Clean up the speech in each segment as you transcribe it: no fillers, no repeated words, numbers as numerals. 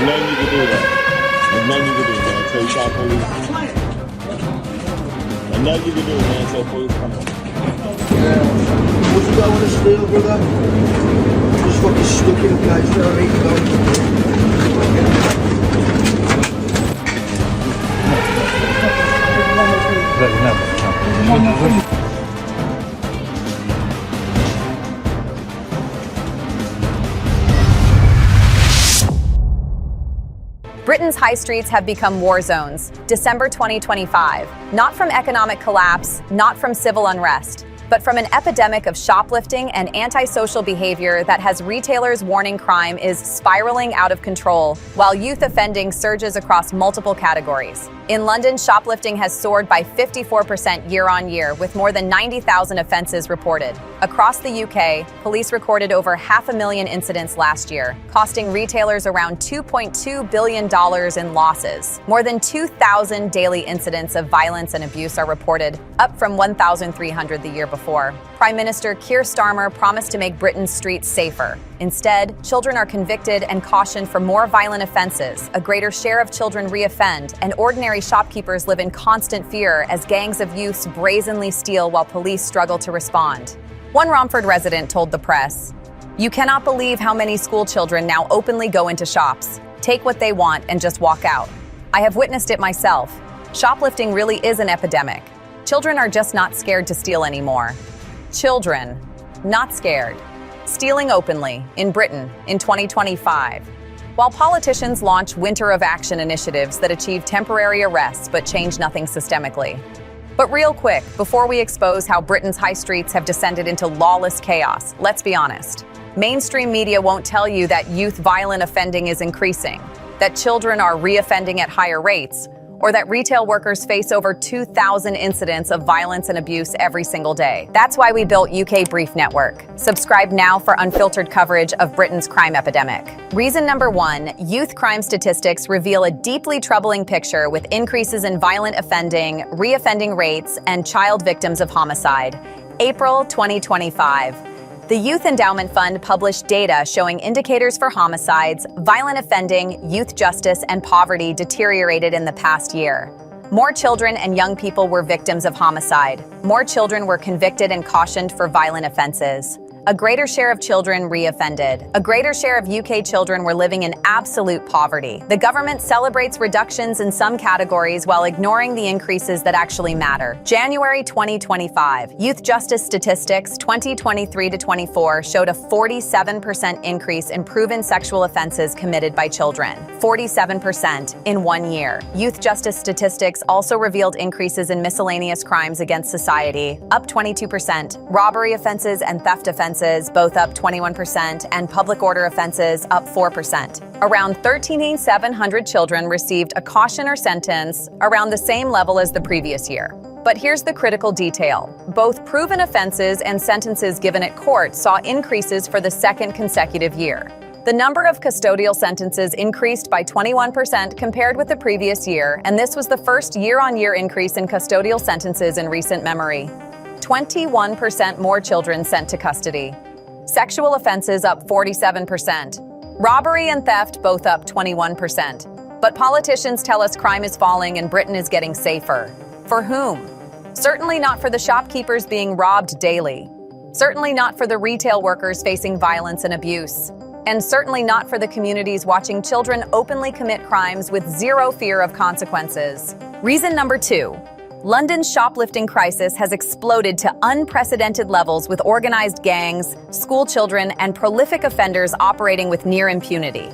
nothing you can do that. There's nothing you can do, man. So you call police. There's nothing you can do, man. So police come on. Yeah. What you got with the steel, brother? Just fucking stuck in a place. You know what I mean? Britain's high streets have become war zones. December 2025. Not from economic collapse, not from civil unrest, but from an epidemic of shoplifting and antisocial behavior that has retailers warning crime is spiraling out of control, while youth offending surges across multiple categories. In London, shoplifting has soared by 54% year-on-year, with more than 90,000 offences reported. Across the UK, police recorded over 500,000 incidents last year, costing retailers around $2.2 billion in losses. More than 2,000 daily incidents of violence and abuse are reported, up from 1,300 the year before. Prime Minister Keir Starmer promised to make Britain's streets safer. Instead, children are convicted and cautioned for more violent offences, a greater share of children reoffend, and ordinary shopkeepers live in constant fear as gangs of youths brazenly steal while police struggle to respond. One Romford resident told the press, "You cannot believe how many school children now openly go into shops, take what they want and just walk out. I have witnessed it myself. Shoplifting really is an epidemic. Children are just not scared to steal anymore." Children, not scared. Stealing openly in Britain in 2025. While politicians launch winter of action initiatives that achieve temporary arrests but change nothing systemically. But real quick, before we expose how Britain's high streets have descended into lawless chaos, let's be honest. Mainstream media won't tell you that youth violent offending is increasing, that children are reoffending at higher rates, or that retail workers face over 2,000 incidents of violence and abuse every single day. That's why we built UK Brief Network. Subscribe now for unfiltered coverage of Britain's crime epidemic. Reason number 1, youth crime statistics reveal a deeply troubling picture with increases in violent offending, reoffending rates, and child victims of homicide. April 2025. The Youth Endowment Fund published data showing indicators for homicides, violent offending, youth justice, and poverty deteriorated in the past year. More children and young people were victims of homicide. More children were convicted and cautioned for violent offenses. A greater share of children reoffended. A greater share of UK children were living in absolute poverty. The government celebrates reductions in some categories while ignoring the increases that actually matter. January 2025. Youth justice statistics 2023-24 showed a 47% increase in proven sexual offenses committed by children. 47% in 1 year. Youth justice statistics also revealed increases in miscellaneous crimes against society, up 22%. Robbery offenses and theft offenses both up 21%, and public order offenses up 4%. Around 13,700 children received a caution or sentence, around the same level as the previous year. But here's the critical detail. Both proven offenses and sentences given at court saw increases for the second consecutive year. The number of custodial sentences increased by 21% compared with the previous year, and this was the first year-on-year increase in custodial sentences in recent memory. 21% more children sent to custody. Sexual offenses up 47%. Robbery and theft both up 21%. But politicians tell us crime is falling and Britain is getting safer. For whom? Certainly not for the shopkeepers being robbed daily. Certainly not for the retail workers facing violence and abuse. And certainly not for the communities watching children openly commit crimes with zero fear of consequences. Reason number 2. London's shoplifting crisis has exploded to unprecedented levels with organized gangs, school children, and prolific offenders operating with near impunity.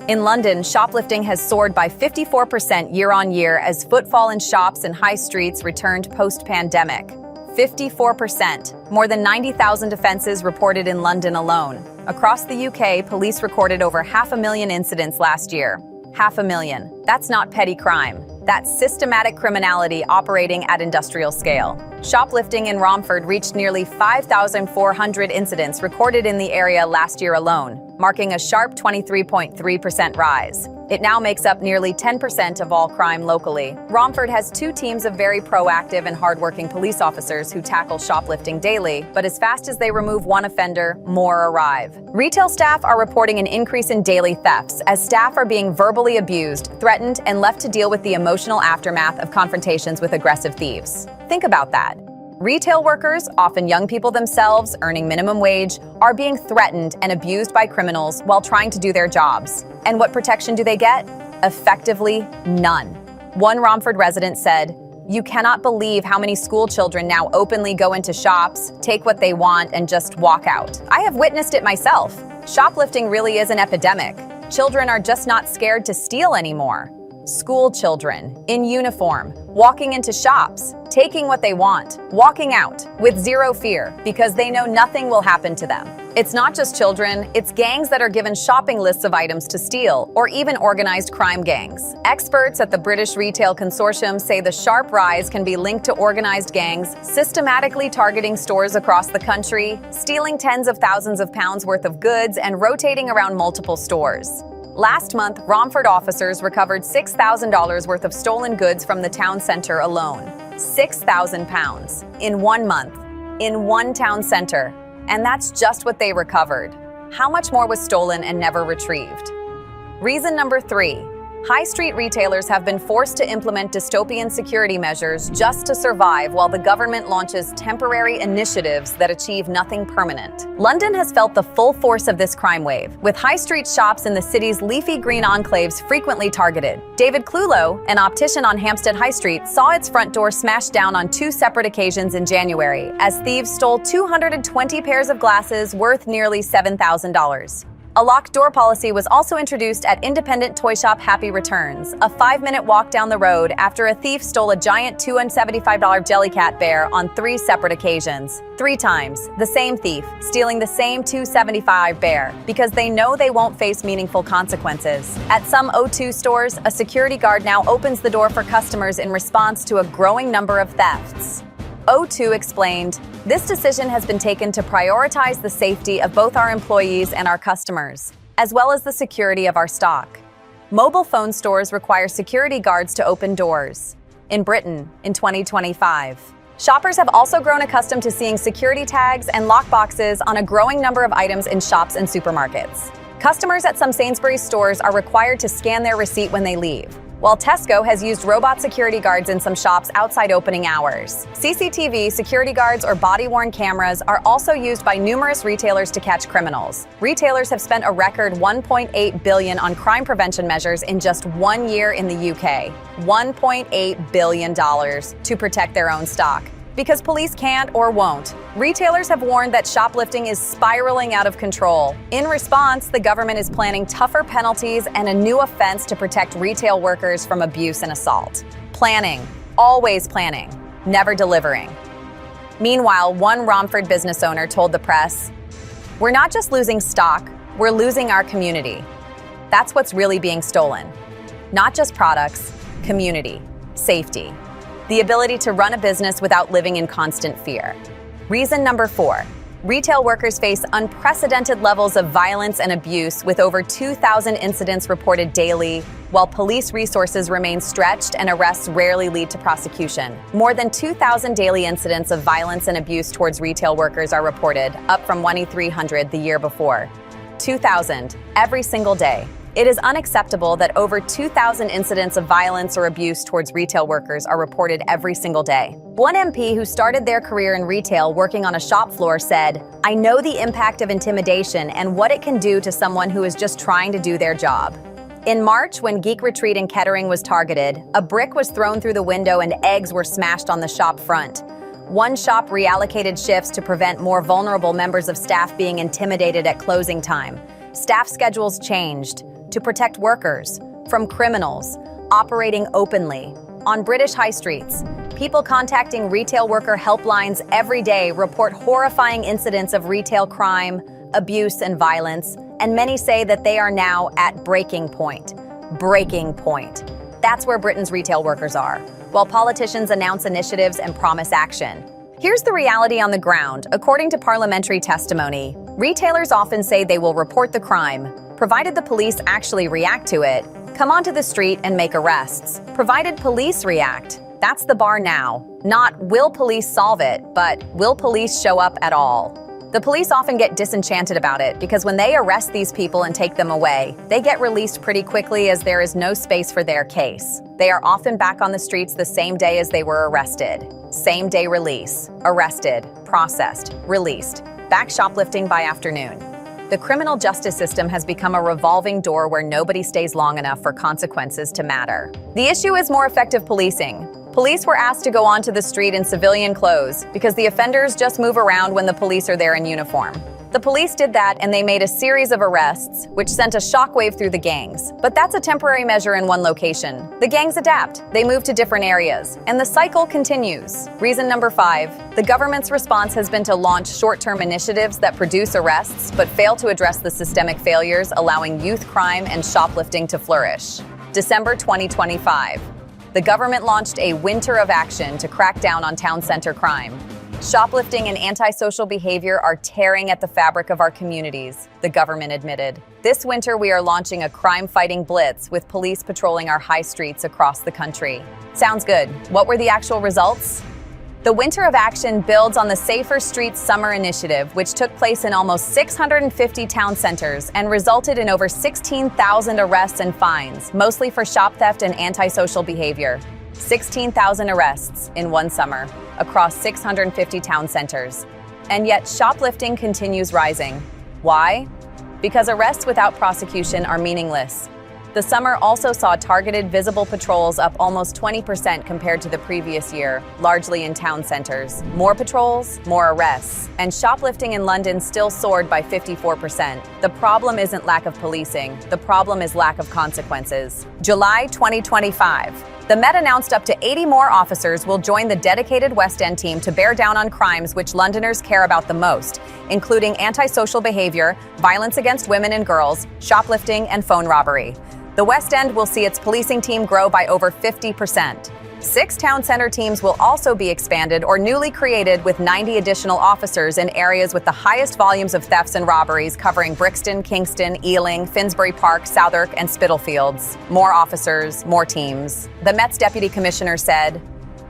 In London, shoplifting has soared by 54% year-on-year as footfall in shops and high streets returned post-pandemic. 54%. More than 90,000 offences reported in London alone. Across the UK, police recorded over 500,000 incidents last year. 500,000. That's not petty crime. That's systematic criminality operating at industrial scale. Shoplifting in Romford reached nearly 5,400 incidents recorded in the area last year alone. marking a sharp 23.3% rise. It now makes up nearly 10% of all crime locally. Romford has two teams of very proactive and hardworking police officers who tackle shoplifting daily, but as fast as they remove one offender, more arrive. Retail staff are reporting an increase in daily thefts as staff are being verbally abused, threatened, and left to deal with the emotional aftermath of confrontations with aggressive thieves. Think about that. Retail workers, often young people themselves earning minimum wage, are being threatened and abused by criminals while trying to do their jobs. And what protection do they get? Effectively, none. One Romford resident said, "You cannot believe how many school children now openly go into shops, take what they want, and just walk out. I have witnessed it myself. Shoplifting really is an epidemic. Children are just not scared to steal anymore." School children, in uniform, walking into shops, taking what they want, walking out, with zero fear, because they know nothing will happen to them. It's not just children, it's gangs that are given shopping lists of items to steal, or even organized crime gangs. Experts at the British Retail Consortium say the sharp rise can be linked to organized gangs, systematically targeting stores across the country, stealing tens of thousands of pounds worth of goods, and rotating around multiple stores. Last month, Romford officers recovered $6,000 worth of stolen goods from the town center alone. £6,000 in 1 month, in one town center. And that's just what they recovered. How much more was stolen and never retrieved? Reason number 3. High street retailers have been forced to implement dystopian security measures just to survive while the government launches temporary initiatives that achieve nothing permanent. London has felt the full force of this crime wave, with high street shops in the city's leafy green enclaves frequently targeted. David Clulow, an optician on Hampstead High Street, saw its front door smashed down on 2 separate occasions in January as thieves stole 220 pairs of glasses worth nearly $7,000. A locked door policy was also introduced at independent toy shop Happy Returns, a 5-minute walk down the road after a thief stole a giant $275 Jellycat bear on 3 separate occasions. 3 times, the same thief, stealing the same $275 bear, because they know they won't face meaningful consequences. At some O2 stores, a security guard now opens the door for customers in response to a growing number of thefts. O2 explained, "This decision has been taken to prioritize the safety of both our employees and our customers, as well as the security of our stock." Mobile phone stores require security guards to open doors. In Britain, in 2025. Shoppers have also grown accustomed to seeing security tags and lockboxes on a growing number of items in shops and supermarkets. Customers at some Sainsbury's stores are required to scan their receipt when they leave, while Tesco has used robot security guards in some shops outside opening hours. CCTV, security guards, or body-worn cameras are also used by numerous retailers to catch criminals. Retailers have spent a record $1.8 billion on crime prevention measures in just 1 year in the UK. $1.8 billion to protect their own stock. Because police can't or won't. Retailers have warned that shoplifting is spiraling out of control. In response, the government is planning tougher penalties and a new offense to protect retail workers from abuse and assault. Planning, always planning, never delivering. Meanwhile, one Romford business owner told the press, "We're not just losing stock, we're losing our community. That's what's really being stolen. Not just products, community, safety. The ability to run a business without living in constant fear." Reason number 4. Retail workers face unprecedented levels of violence and abuse, with over 2,000 incidents reported daily, while police resources remain stretched and arrests rarely lead to prosecution. More than 2,000 daily incidents of violence and abuse towards retail workers are reported, up from 2,300 the year before. 2,000 every single day. It is unacceptable that over 2,000 incidents of violence or abuse towards retail workers are reported every single day. One MP who started their career in retail working on a shop floor said, "I know the impact of intimidation and what it can do to someone who is just trying to do their job." In March, when Geek Retreat in Kettering was targeted, a brick was thrown through the window and eggs were smashed on the shop front. One shop reallocated shifts to prevent more vulnerable members of staff being intimidated at closing time. Staff schedules changed to protect workers from criminals operating openly. On British high streets, people contacting retail worker helplines every day report horrifying incidents of retail crime, abuse, and violence, and many say that they are now at breaking point. Breaking point. That's where Britain's retail workers are, while politicians announce initiatives and promise action. Here's the reality on the ground. According to parliamentary testimony, Retailers often say they will report the crime, provided the police actually react to it, come onto the street and make arrests. Provided police react. That's the bar now. Not will police solve it, but will police show up at all? The police often get disenchanted about it because when they arrest these people and take them away, they get released pretty quickly as there is no space for their case. They are often back on the streets the same day as they were arrested. Same day release. Arrested, processed, released. Back shoplifting by afternoon. The criminal justice system has become a revolving door where nobody stays long enough for consequences to matter. The issue is more effective policing. Police were asked to go onto the street in civilian clothes because the offenders just move around when the police are there in uniform. The police did that and they made a series of arrests, which sent a shockwave through the gangs. But that's a temporary measure in one location. The gangs adapt, they move to different areas, and the cycle continues. Reason number 5, the government's response has been to launch short-term initiatives that produce arrests but fail to address the systemic failures allowing youth crime and shoplifting to flourish. December 2025. The government launched a winter of action to crack down on town center crime. Shoplifting and antisocial behavior are tearing at the fabric of our communities, the government admitted. This winter, we are launching a crime-fighting blitz with police patrolling our high streets across the country. Sounds good. What were the actual results? The Winter of Action builds on the Safer Streets Summer Initiative, which took place in almost 650 town centers and resulted in over 16,000 arrests and fines, mostly for shop theft and antisocial behavior. 16,000 arrests in one summer across 650 town centers. And yet shoplifting continues rising. Why? Because arrests without prosecution are meaningless. The summer also saw targeted visible patrols up almost 20% compared to the previous year, largely in town centers. More patrols, more arrests, and shoplifting in London still soared by 54%. The problem isn't lack of policing, the problem is lack of consequences. July 2025. The Met announced up to 80 more officers will join the dedicated West End team to bear down on crimes which Londoners care about the most, including antisocial behavior, violence against women and girls, shoplifting, and phone robbery. The West End will see its policing team grow by over 50%. 6 town center teams will also be expanded or newly created with 90 additional officers in areas with the highest volumes of thefts and robberies covering Brixton, Kingston, Ealing, Finsbury Park, Southwark, and Spitalfields. More officers, more teams. The Met's deputy commissioner said,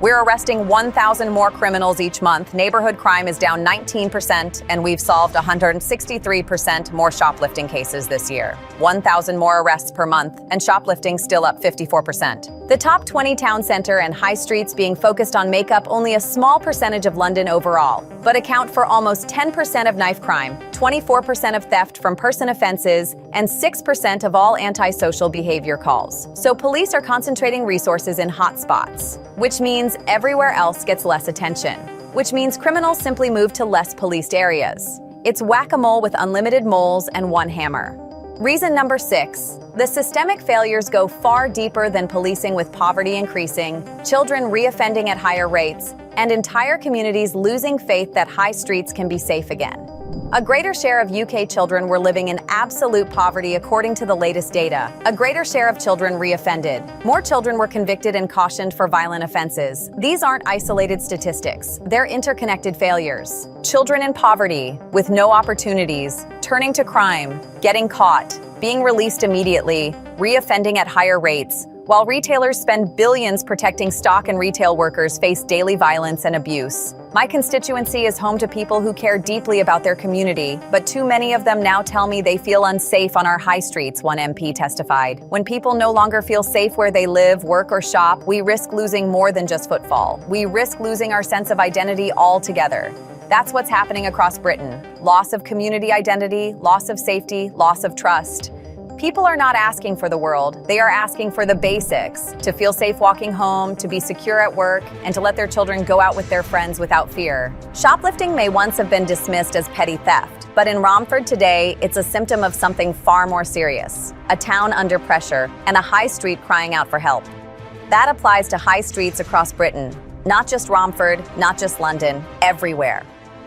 "We're arresting 1,000 more criminals each month. Neighborhood crime is down 19%, and we've solved 163% more shoplifting cases this year. 1,000 more arrests per month, and shoplifting still up 54%. The top 20 town center and high streets being focused on make up only a small percentage of London overall, but account for almost 10% of knife crime, 24% of theft from person offenses, and 6% of all antisocial behavior calls. So police are concentrating resources in hotspots, which means everywhere else gets less attention, which means criminals simply move to less policed areas. It's whack-a-mole with unlimited moles and one hammer. Reason number 6. The systemic failures go far deeper than policing, with poverty increasing, children reoffending at higher rates, and entire communities losing faith that high streets can be safe again. A greater share of UK children were living in absolute poverty according to the latest data. A greater share of children reoffended. More children were convicted and cautioned for violent offenses. These aren't isolated statistics. They're interconnected failures. Children in poverty, with no opportunities, turning to crime, getting caught, being released immediately, reoffending at higher rates, while retailers spend billions protecting stock and retail workers face daily violence and abuse. My constituency is home to people who care deeply about their community, but too many of them now tell me they feel unsafe on our high streets, one MP testified. When people no longer feel safe where they live, work, or shop, we risk losing more than just footfall. We risk losing our sense of identity altogether. That's what's happening across Britain. Loss of community identity, loss of safety, loss of trust. People are not asking for the world, they are asking for the basics: to feel safe walking home, to be secure at work, and to let their children go out with their friends without fear. Shoplifting may once have been dismissed as petty theft, but in Romford today, it's a symptom of something far more serious: a town under pressure and a high street crying out for help. That applies to high streets across Britain, not just Romford, not just London, everywhere.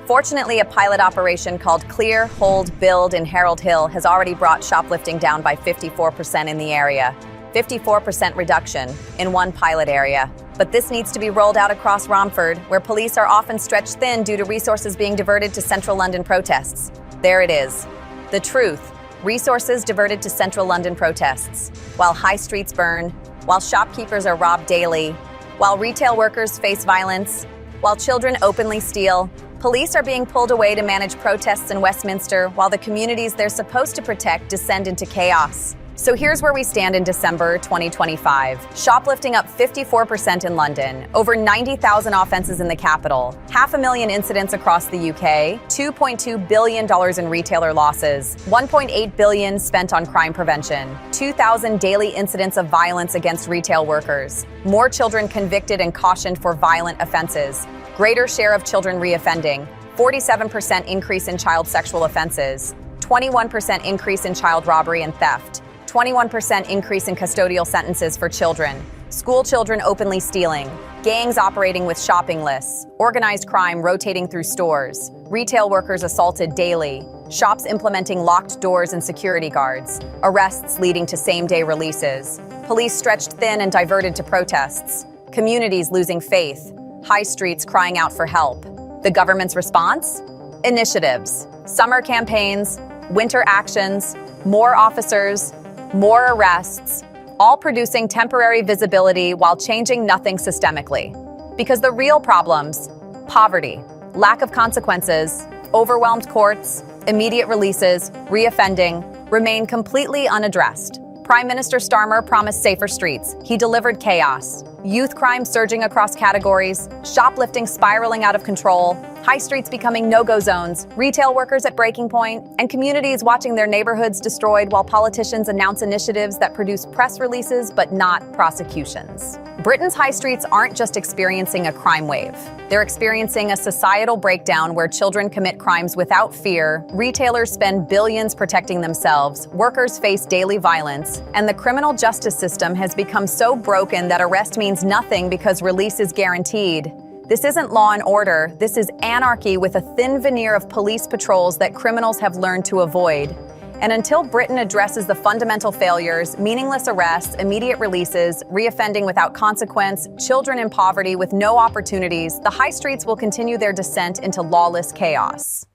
Fortunately, a pilot operation called Clear, Hold, Build in Harold Hill has already brought shoplifting down by 54% in the area. 54% reduction in one pilot area. But this needs to be rolled out across Romford, where police are often stretched thin due to resources being diverted to central London protests. There it is. The truth. Resources diverted to central London protests, while high streets burn, while shopkeepers are robbed daily, while retail workers face violence, while children openly steal. Police are being pulled away to manage protests in Westminster, while the communities they're supposed to protect descend into chaos. So here's where we stand in December 2025. Shoplifting up 54% in London, over 90,000 offenses in the capital, 500,000 incidents across the UK, $2.2 billion in retailer losses, $1.8 billion spent on crime prevention, 2,000 daily incidents of violence against retail workers, more children convicted and cautioned for violent offenses, greater share of children reoffending, 47% increase in child sexual offenses, 21% increase in child robbery and theft, 21% increase in custodial sentences for children, school children openly stealing, gangs operating with shopping lists, organized crime rotating through stores, retail workers assaulted daily, shops implementing locked doors and security guards, arrests leading to same-day releases, police stretched thin and diverted to protests, communities losing faith, high streets crying out for help. The government's response? Initiatives, summer campaigns, winter actions, more officers, more arrests, all producing temporary visibility while changing nothing systemically. Because the real problems, poverty, lack of consequences, overwhelmed courts, immediate releases, reoffending, remain completely unaddressed. Prime Minister Starmer promised safer streets. He delivered chaos. Youth crime surging across categories, shoplifting spiraling out of control, high streets becoming no-go zones, retail workers at breaking point, and communities watching their neighborhoods destroyed while politicians announce initiatives that produce press releases but not prosecutions. Britain's high streets aren't just experiencing a crime wave. They're experiencing a societal breakdown where children commit crimes without fear, retailers spend billions protecting themselves, workers face daily violence, and the criminal justice system has become so broken that arrest means nothing because release is guaranteed. This isn't law and order, this is anarchy with a thin veneer of police patrols that criminals have learned to avoid. And until Britain addresses the fundamental failures, meaningless arrests, immediate releases, reoffending without consequence, children in poverty with no opportunities, the high streets will continue their descent into lawless chaos.